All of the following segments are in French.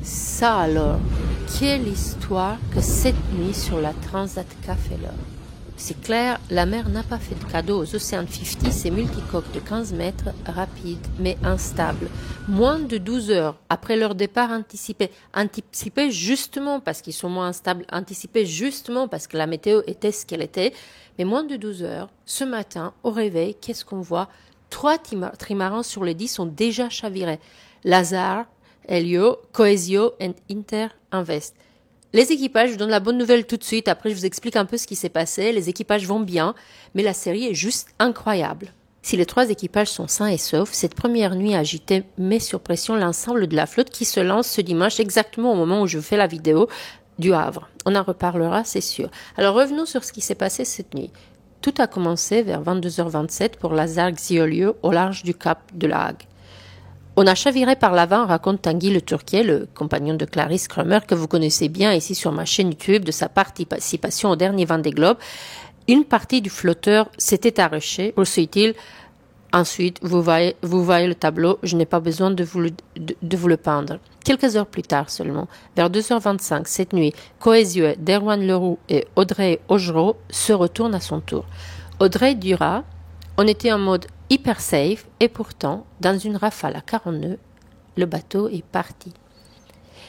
Ça alors, quelle histoire que cette nuit sur la Transat Café L'Or. C'est clair, la mer n'a pas fait de cadeau aux Ocean 50, ces multicoques de 15 mètres, rapides mais instables. Moins de 12 heures après leur départ anticipé justement parce qu'ils sont moins instables, anticipé justement parce que la météo était ce qu'elle était, mais moins de 12 heures, ce matin, au réveil, qu'est-ce qu'on voit? 3 trimarans sur les 10 sont déjà chavirés. Lazare, Helio, Coesio et Inter Invest. Les équipages, je vous donne la bonne nouvelle tout de suite, après je vous explique un peu ce qui s'est passé, les équipages vont bien, mais la série est juste incroyable. Si les 3 équipages sont sains et saufs, cette première nuit agitée met sur pression l'ensemble de la flotte qui se lance ce dimanche exactement au moment où je fais la vidéo du Havre. On en reparlera, c'est sûr. Alors revenons sur ce qui s'est passé cette nuit. Tout a commencé vers 22h27 pour Lazare Xiolio au large du cap de la Hague. On a chaviré par l'avant, raconte Tanguy Le Turquier, le compagnon de Clarisse Kremer, que vous connaissez bien ici sur ma chaîne YouTube de sa participation au dernier Vendée Globe. Une partie du flotteur s'était arrachée, poursuit-il. Ensuite, vous voyez le tableau, je n'ai pas besoin de vous le peindre. Quelques heures plus tard seulement, vers 2h25 cette nuit, Coesio, Derwan Leroux et Audrey Augereau se retournent à son tour. Audrey dira: on était en mode hyper safe et pourtant, dans une rafale à 40 nœuds, le bateau est parti.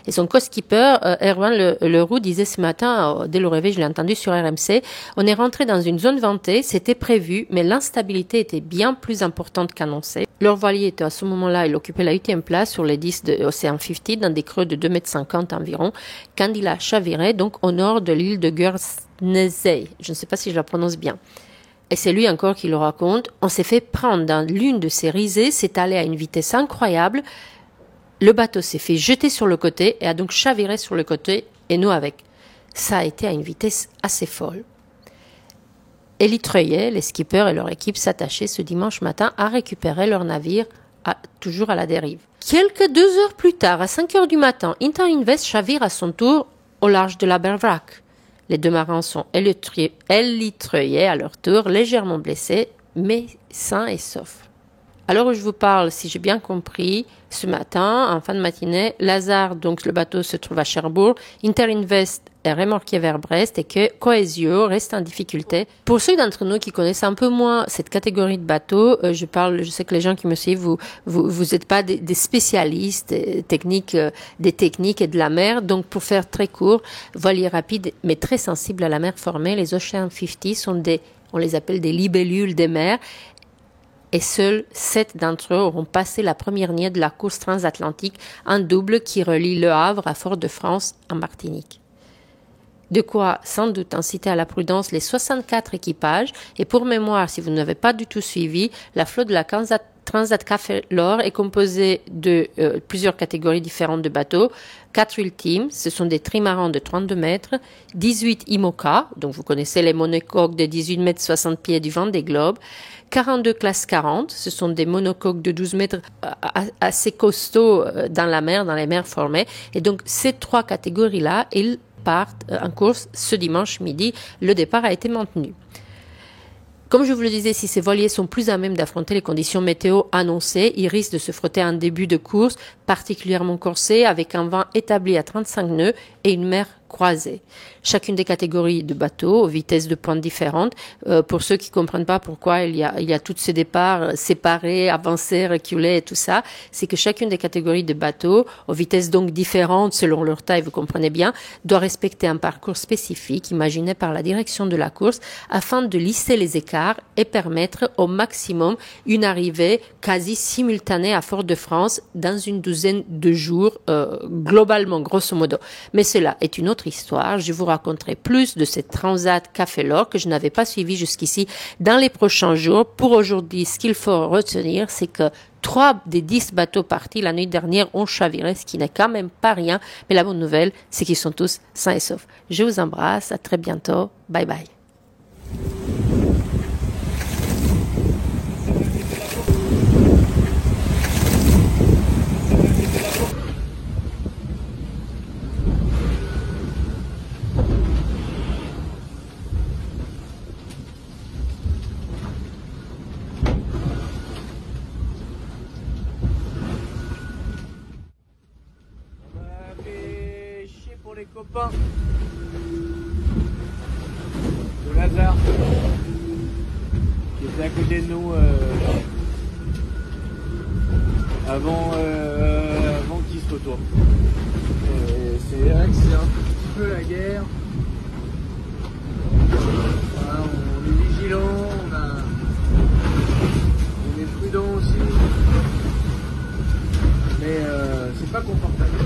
Et son co-skipper, Erwan Leroux, disait ce matin, dès le réveil, je l'ai entendu sur RMC, on est rentré dans une zone ventée, c'était prévu, mais l'instabilité était bien plus importante qu'annoncé. Leur voilier était à ce moment-là, il occupait la 8e place sur les 10 de Ocean 50, dans des creux de 2,50 m environ, quand il a chaviré, donc au nord de l'île de Guernsey. Je ne sais pas si je la prononce bien. Et c'est lui encore qui le raconte. On s'est fait prendre dans l'une de ces risées, c'est allé à une vitesse incroyable. Le bateau s'est fait jeter sur le côté et a donc chaviré sur le côté, et nous avec. Ça a été à une vitesse assez folle. Élie Treuillet, les skippers et leur équipe s'attachaient ce dimanche matin à récupérer leur navire, toujours à la dérive. Quelques 2 heures plus tard, à 5 heures du matin, Inter Invest chavire à son tour au large de la Bergerac. Les 2 marins sont Élie Treuillet à leur tour, légèrement blessés, mais sains et saufs. Alors je vous parle, si j'ai bien compris, ce matin, en fin de matinée, Lazare, donc le bateau se trouve à Cherbourg, Inter Invest est remorqué vers Brest et que Coesio reste en difficulté. Pour ceux d'entre nous qui connaissent un peu moins cette catégorie de bateaux, je sais que les gens qui me suivent, vous êtes pas des spécialistes techniques, des techniques et de la mer. Donc pour faire très court, voilier rapide mais très sensible à la mer formée, les Ocean 50 sont on les appelle des libellules des mers. Et seuls 7 d'entre eux auront passé la première nuit de la course transatlantique, un double qui relie Le Havre à Fort-de-France en Martinique. De quoi sans doute inciter à la prudence les 64 équipages. Et pour mémoire, si vous n'avez pas du tout suivi, la flotte de la Transat Café L'Or est composée de plusieurs catégories différentes de bateaux. 4 ultimes, ce sont des trimarans de 32 mètres, 18 IMOCA, donc vous connaissez les monocoques de 18 mètres 60 pieds du Vendée Globe, 42 classes 40, ce sont des monocoques de 12 mètres assez costauds dans la mer, dans les mers formées. Et donc ces 3 catégories-là, ils partent en course ce dimanche midi. Le départ a été maintenu. Comme je vous le disais, si ces voiliers sont plus à même d'affronter les conditions météo annoncées, ils risquent de se frotter en début de course, particulièrement corsé, avec un vent établi à 35 nœuds et une mer croisée. Chacune des catégories de bateaux, aux vitesses de pointe différentes. Pour ceux qui comprennent pas pourquoi il y a tous ces départs séparés, avancés, reculés et tout ça, c'est que chacune des catégories de bateaux, aux vitesses donc différentes selon leur taille, vous comprenez bien, doit respecter un parcours spécifique imaginé par la direction de la course afin de lisser les écarts et permettre au maximum une arrivée quasi simultanée à Fort-de-France dans une douzaine de jours, globalement, grosso modo. Mais cela est une autre histoire. Je vous raconterai plus de cette Transat Café L'Or que je n'avais pas suivi jusqu'ici dans les prochains jours. Pour aujourd'hui, ce qu'il faut retenir, c'est que 3 des 10 bateaux partis la nuit dernière ont chaviré, ce qui n'est quand même pas rien. Mais la bonne nouvelle, c'est qu'ils sont tous sains et saufs. Je vous embrasse. À très bientôt. Bye bye. les copains de Lazare qui était à côté de nous avant qu'ils se retournent. C'est vrai que c'est un petit peu la guerre. Voilà, on est vigilant, on est prudent aussi, mais c'est pas confortable.